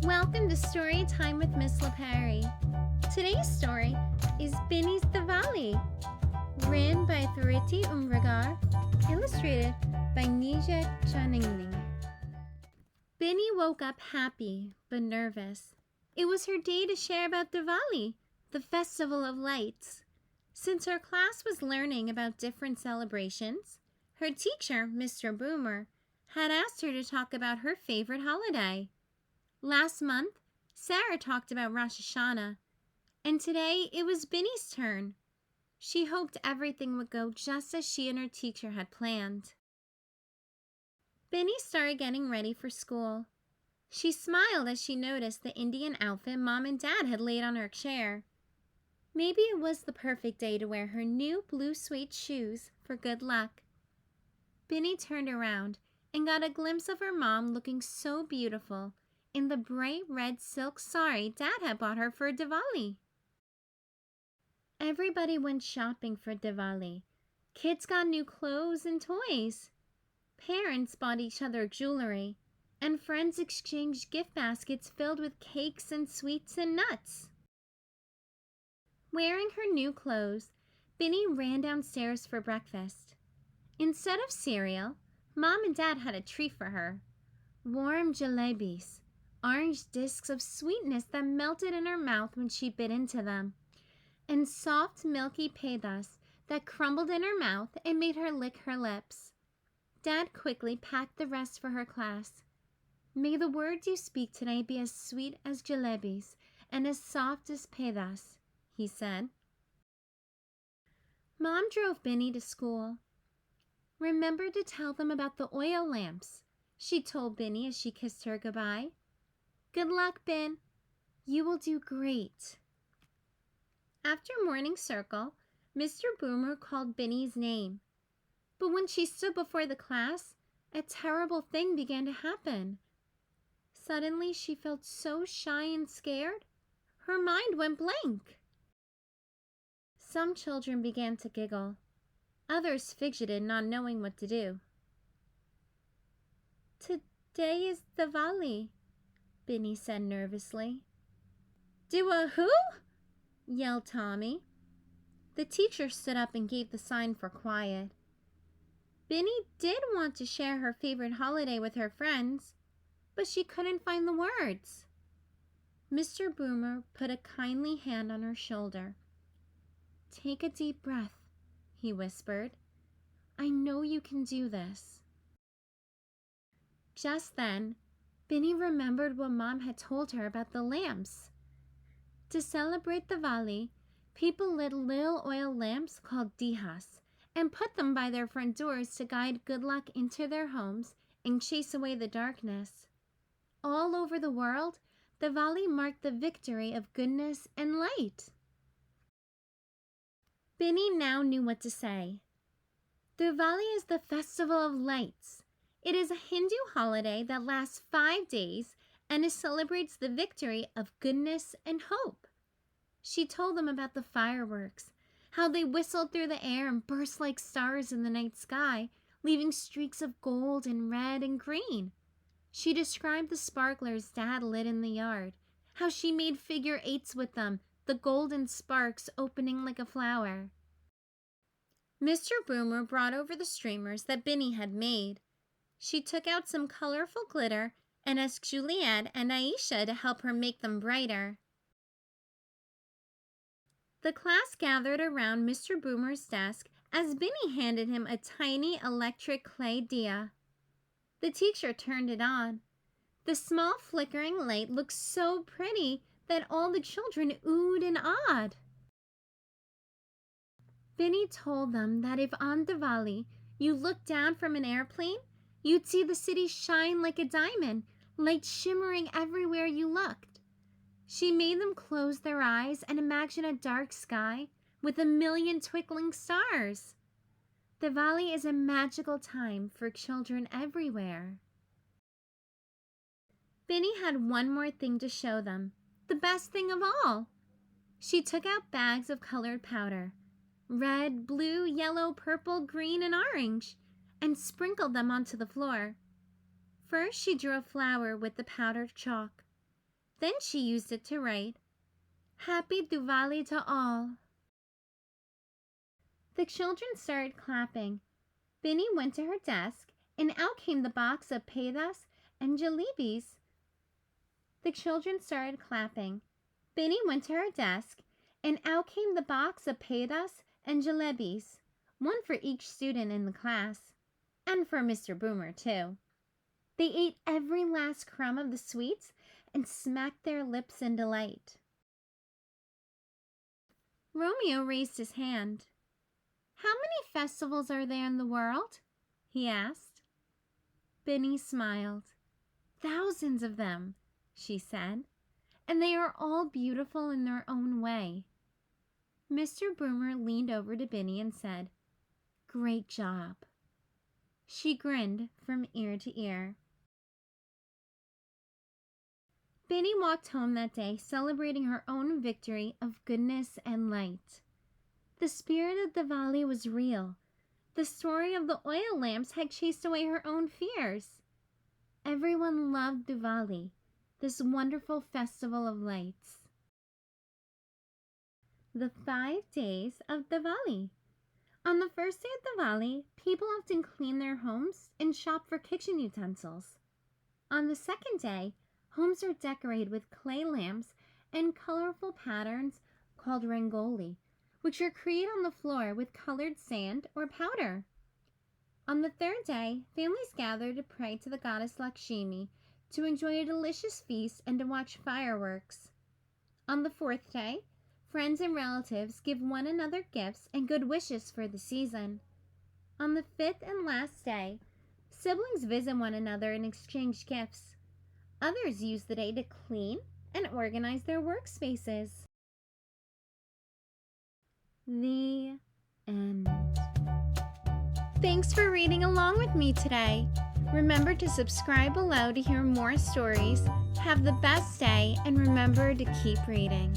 Welcome to Story Time with Miss LaPerry. Today's story is Binnys Diwali, written by Thariti Umrigar, illustrated by Nija Chaningning. Binny woke up happy but nervous. It was her day to share about Diwali, the festival of lights. Since her class was learning about different celebrations, her teacher, Mr. Boomer, had asked her to talk about her favorite holiday. Last month, Sarah talked about Rosh Hashanah, and today it was Binny's turn. She hoped everything would go just as she and her teacher had planned. Binny started getting ready for school. She smiled as she noticed the Indian outfit Mom and Dad had laid on her chair. Maybe it was the perfect day to wear her new blue suede shoes for good luck. Binny turned around and got a glimpse of her mom looking so beautiful in the bright red silk sari Dad had bought her for Diwali. Everybody went shopping for Diwali. Kids got new clothes and toys. Parents bought each other jewelry, and friends exchanged gift baskets filled with cakes and sweets and nuts. Wearing her new clothes, Binny ran downstairs for breakfast. Instead of cereal, Mom and Dad had a treat for her. Warm Jalebis, orange discs of sweetness that melted in her mouth when she bit into them, and soft milky pedas that crumbled in her mouth and made her lick her lips. Dad quickly packed the rest for her class. May the words you speak today be as sweet as jalebis and as soft as pedas, he said. Mom drove Binny to school. Remember to tell them about the oil lamps, she told Binny as she kissed her goodbye. Good luck, Bin. You will do great. After morning circle, Mr. Boomer called Binny's name. But when she stood before the class, a terrible thing began to happen. Suddenly, she felt so shy and scared, her mind went blank. Some children began to giggle. Others fidgeted, not knowing what to do. Today is Diwali, Binny said nervously. Do a who? Yelled Tommy. The teacher stood up and gave the sign for quiet. Binny did want to share her favorite holiday with her friends, but she couldn't find the words. Mr. Boomer put a kindly hand on her shoulder. Take a deep breath, he whispered. I know you can do this. Just then, Binny remembered what Mom had told her about the lamps. To celebrate Diwali, people lit little oil lamps called dihas and put them by their front doors to guide good luck into their homes and chase away the darkness. All over the world, Diwali marked the victory of goodness and light. Binny now knew what to say. Diwali is the festival of lights. It is a Hindu holiday that lasts 5 days and it celebrates the victory of goodness and hope. She told them about the fireworks, how they whistled through the air and burst like stars in the night sky, leaving streaks of gold and red and green. She described the sparklers Dad lit in the yard, how she made figure eights with them, the golden sparks opening like a flower. Mr. Boomer brought over the streamers that Binny had made. She took out some colorful glitter and asked Juliet and Aisha to help her make them brighter. The class gathered around Mr. Boomer's desk as Binny handed him a tiny electric clay dia. The teacher turned it on. The small flickering light looked so pretty that all the children oohed and awed. Binny told them that if on Diwali you looked down from an airplane, you'd see the city shine like a diamond, light shimmering everywhere you looked. She made them close their eyes and imagine a dark sky with a million twinkling stars. Diwali is a magical time for children everywhere. Binny had one more thing to show them, the best thing of all. She took out bags of colored powder, red, blue, yellow, purple, green, and orange, and sprinkled them onto the floor. First, she drew a flower with the powdered chalk. Then she used it to write, "Happy Diwali to all." The children started clapping. Binny went to her desk, and out came the box of pedas and jalebis. The children started clapping. Binny went to her desk, and out came the box of pedas and jalebis, one for each student in the class, and for Mr. Boomer, too. They ate every last crumb of the sweets and smacked their lips in delight. Romeo raised his hand. "How many festivals are there in the world?" he asked. Binny smiled. "Thousands of them," she said, "and they are all beautiful in their own way." Mr. Boomer leaned over to Binny and said, "Great job." She grinned from ear to ear. Binny walked home that day celebrating her own victory of goodness and light. The spirit of Diwali was real. The story of the oil lamps had chased away her own fears. Everyone loved Diwali, this wonderful festival of lights. The 5 days of Diwali. On the first day of Diwali, people often clean their homes and shop for kitchen utensils. On the second day, homes are decorated with clay lamps and colorful patterns called rangoli, which are created on the floor with colored sand or powder. On the third day, families gather to pray to the goddess Lakshmi, to enjoy a delicious feast and to watch fireworks. On the fourth day, friends and relatives give one another gifts and good wishes for the season. On the fifth and last day, siblings visit one another and exchange gifts. Others use the day to clean and organize their workspaces. The end. Thanks for reading along with me today. Remember to subscribe below to hear more stories. Have the best day, and remember to keep reading.